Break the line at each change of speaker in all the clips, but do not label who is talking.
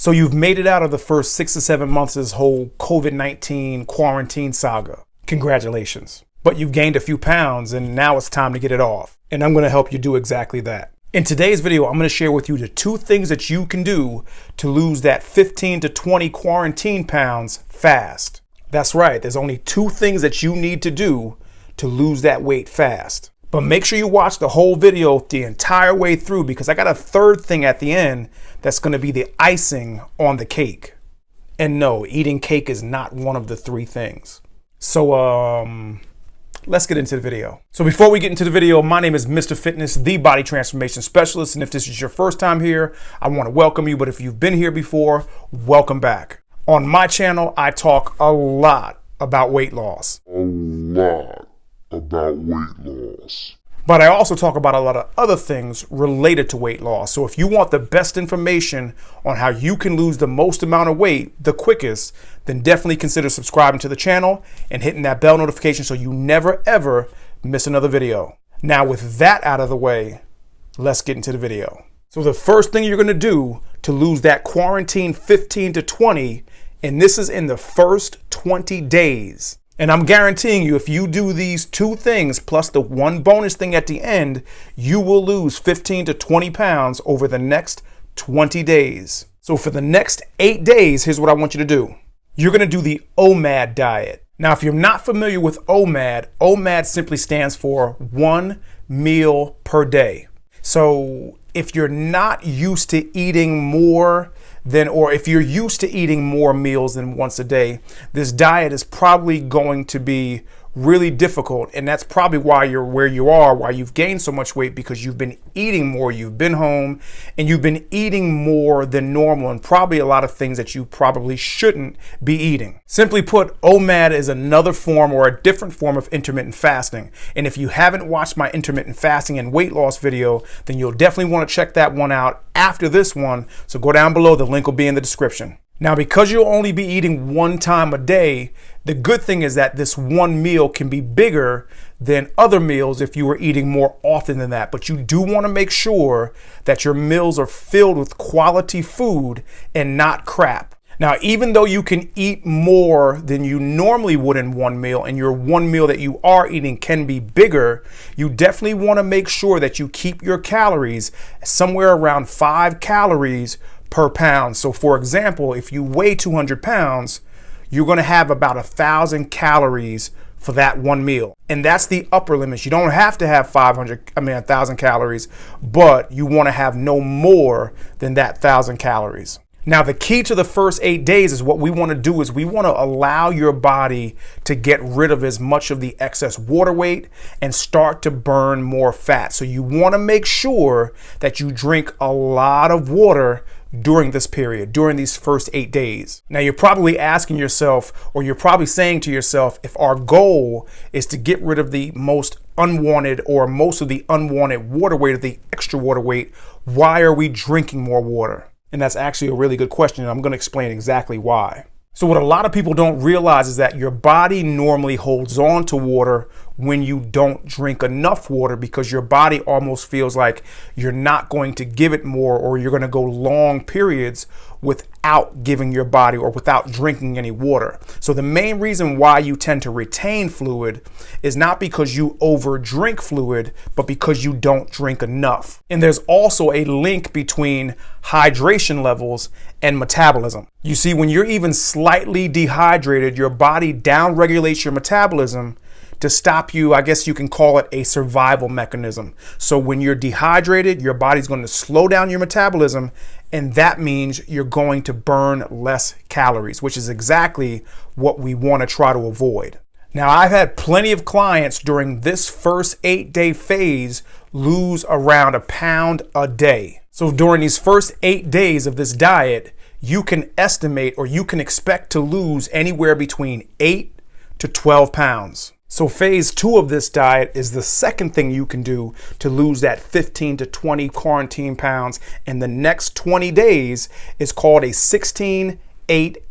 So you've made it out of the first 6 to 7 months of this whole COVID-19 quarantine saga. Congratulations. But you've gained a few pounds and now it's time to get it off. And I'm going to help you do exactly that. In today's video, I'm going to share with you the 2 things that you can do to lose that 15 to 20 quarantine pounds fast. That's right. There's only 2 things that you need to do to lose that weight fast. But make sure you watch the whole video the entire way through, because I got a 3rd thing at the end that's going to be the icing on the cake. And no, eating cake is not one of the 3 things. So let's get into the video. So before we get into the video, my name is MrFitness, the body transformation specialist. And if this is your first time here, I want to welcome you. But if you've been here before, welcome back. On my channel, I talk a lot about weight loss. But I also talk about a lot of other things related to weight loss. So if you want the best information on how you can lose the most amount of weight the quickest, then definitely consider subscribing to the channel and hitting that bell notification so you never ever miss another video. Now with that out of the way, let's get into the video. So the first thing you're going to do to lose that quarantine 15 to 20, and this is in the first 20 days. And I'm guaranteeing you, if you do these 2 things plus the 1 bonus thing at the end, you will lose 15 to 20 pounds over the next 20 days. So for the next 8 days, here's what I want you to do. You're going to do the OMAD diet. Now, if you're not familiar with OMAD, OMAD simply stands for 1 meal per day. So if you're not used to eating more than, or if you're used to eating more meals than once a day, this diet is probably going to be really difficult. And that's probably why you're where you are, why you've gained so much weight, because you've been eating more, you've been home, and you've been eating more than normal, and probably a lot of things that you probably shouldn't be eating. Simply put, OMAD is another form or a different form of intermittent fasting. And if you haven't watched my intermittent fasting and weight loss video, then you'll definitely want to check that one out after this one. So go down below, the link will be in the description. Now, because you'll only be eating 1 time a day, the good thing is that this 1 meal can be bigger than other meals if you were eating more often than that. But you do want to make sure that your meals are filled with quality food and not crap. Now, even though you can eat more than you normally would in 1 meal, and your 1 meal that you are eating can be bigger, you definitely want to make sure that you keep your calories somewhere around 5 calories per pound. So for example, if you weigh 200 pounds, you're going to have about 1,000 calories for that 1 meal. And that's the upper limit. You don't have to have 1,000 calories, but you want to have no more than that 1,000 calories. Now, the key to the first 8 days is what we want to do is we want to allow your body to get rid of as much of the excess water weight and start to burn more fat. So you want to make sure that you drink a lot of water during this period, during these first 8 days. Now, you're probably asking yourself, or you're probably saying to yourself, if our goal is to get rid of the most unwanted or most of the unwanted water weight or the extra water weight, why are we drinking more water? And that's actually a really good question, and I'm going to explain exactly why. So what a lot of people don't realize is that your body normally holds on to water when you don't drink enough water, because your body almost feels like you're not going to give it more, or you're going to go long periods without giving your body or without drinking any water. So the main reason why you tend to retain fluid is not because you overdrink fluid, but because you don't drink enough. And there's also a link between hydration levels and metabolism. You see, when you're even slightly dehydrated, your body downregulates your metabolism to stop you. I guess you can call it a survival mechanism. So when you're dehydrated, your body's going to slow down your metabolism, and that means you're going to burn less calories, which is exactly what we want to try to avoid. Now, I've had plenty of clients during this first 8-day phase lose around 1 pound a day. So during these first 8 days of this diet, you can estimate, or you can expect to lose anywhere between 8 to 12 pounds. So phase 2 of this diet is the second thing you can do to lose that 15 to 20 quarantine pounds. And the next 20 days is called a 16-8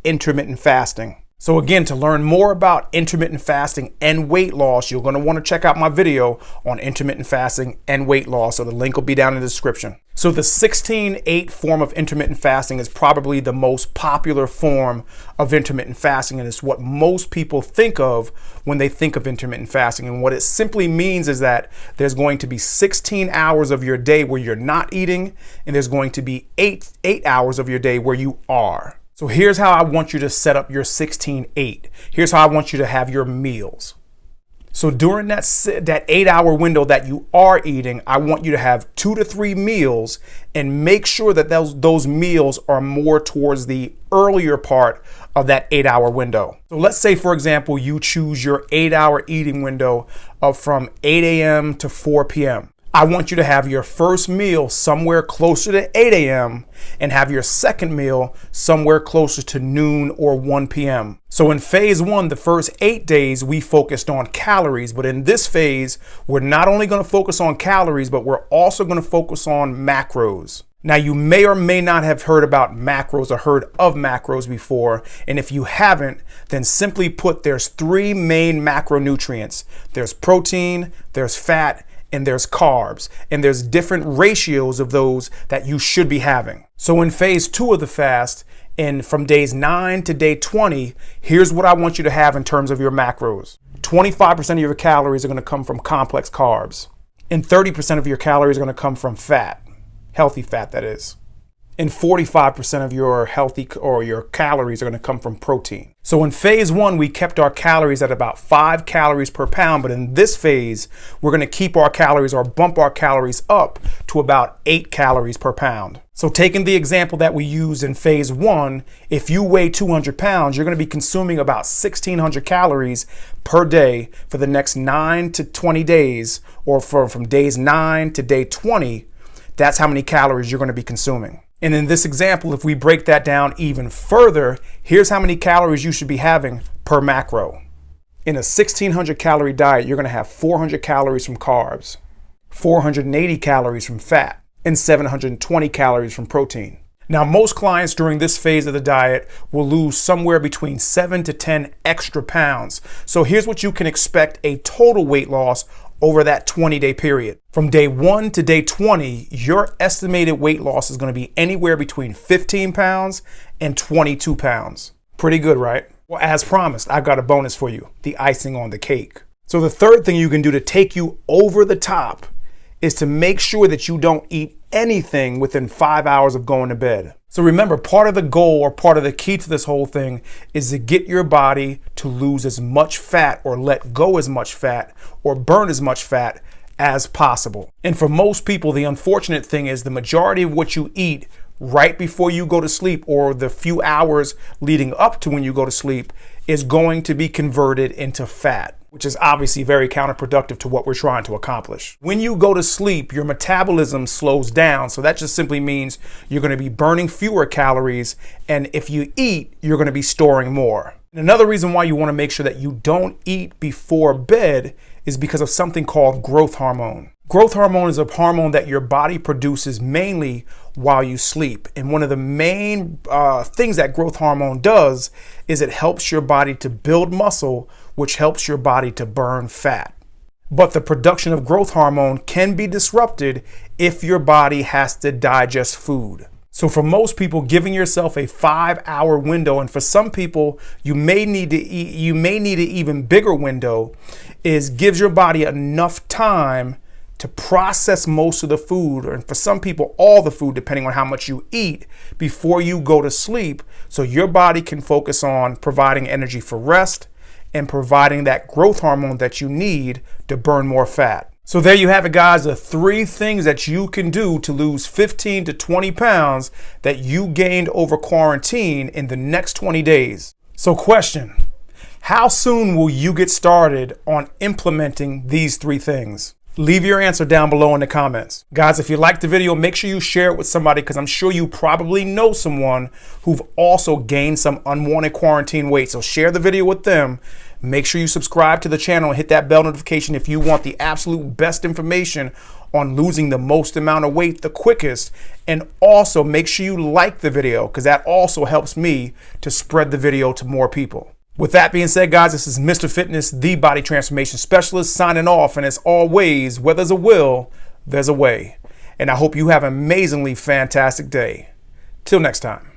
intermittent fasting. So again, to learn more about intermittent fasting and weight loss, you're going to want to check out my video on intermittent fasting and weight loss. So the link will be down in the description. So the 16-8 form of intermittent fasting is probably the most popular form of intermittent fasting, and it's what most people think of when they think of intermittent fasting. And what it simply means is that there's going to be 16 hours of your day where you're not eating, and there's going to be eight hours of your day where you are. So here's how I want you to set up your 16-8. Here's how I want you to have your meals. So during that 8-hour window that you are eating, I want you to have 2 to 3 meals, and make sure that those meals are more towards the earlier part of that 8-hour window. So let's say, for example, you choose your 8-hour eating window of from 8 a.m. to 4 p.m. I want you to have your first meal somewhere closer to 8 a.m. and have your second meal somewhere closer to noon or 1 p.m. So in phase 1, the first 8 days, we focused on calories. But in this phase, we're not only going to focus on calories, but we're also going to focus on macros. Now, you may or may not have heard about macros or heard of macros before. And if you haven't, then simply put, there's 3 main macronutrients. There's protein, there's fat, and there's carbs, and there's different ratios of those that you should be having. So in phase 2 of the fast, and from days 9 to day 20, here's what I want you to have in terms of your macros. 25% of your calories are going to come from complex carbs, and 30% of your calories are going to come from fat, healthy fat that is. And 45% of your your calories are going to come from protein. So in phase 1, we kept our calories at about 5 calories per pound. But in this phase, we're going to keep our calories or bump our calories up to about 8 calories per pound. So taking the example that we used in phase 1, if you weigh 200 pounds, you're going to be consuming about 1,600 calories per day for the next 9 to 20 days, or from days 9 to day 20. That's how many calories you're going to be consuming. And in this example, if we break that down even further, here's how many calories you should be having per macro. In a 1,600 calorie diet, you're going to have 400 calories from carbs, 480 calories from fat, and 720 calories from protein. Now, most clients during this phase of the diet will lose somewhere between 7 to 10 extra pounds. So here's what you can expect a total weight loss over that 20-day period. From day 1 to day 20, your estimated weight loss is going to be anywhere between 15 pounds and 22 pounds. Pretty good, right? Well, as promised, I've got a bonus for you, the icing on the cake. So the third thing you can do to take you over the top is to make sure that you don't eat anything within 5 hours of going to bed. So remember, part of the goal or part of the key to this whole thing is to get your body to lose as much fat or let go as much fat or burn as much fat as possible. And for most people, the unfortunate thing is the majority of what you eat right before you go to sleep or the few hours leading up to when you go to sleep is going to be converted into fat, which is obviously very counterproductive to what we're trying to accomplish. When you go to sleep, your metabolism slows down. So that just simply means you're going to be burning fewer calories. And if you eat, you're going to be storing more. And another reason why you want to make sure that you don't eat before bed is because of something called growth hormone. Growth hormone is a hormone that your body produces mainly while you sleep. And one of the main things that growth hormone does is it helps your body to build muscle, which helps your body to burn fat. But the production of growth hormone can be disrupted if your body has to digest food. So for most people, giving yourself a 5-hour window, and for some people, you may need an even bigger window, gives your body enough time to process most of the food, and for some people, all the food, depending on how much you eat, before you go to sleep, so your body can focus on providing energy for rest and providing that growth hormone that you need to burn more fat. So there you have it, guys, the 3 things that you can do to lose 15 to 20 pounds that you gained over quarantine in the next 20 days. So question, how soon will you get started on implementing these 3 things? Leave your answer down below in the comments. Guys, if you liked the video, make sure you share it with somebody, because I'm sure you probably know someone who've also gained some unwanted quarantine weight. So share the video with them. Make sure you subscribe to the channel and hit that bell notification if you want the absolute best information on losing the most amount of weight the quickest. And also make sure you like the video, because that also helps me to spread the video to more people. With that being said, guys, this is Mr. Fitness, the body transformation specialist, signing off. And as always, where there's a will, there's a way. And I hope you have an amazingly fantastic day. Till next time.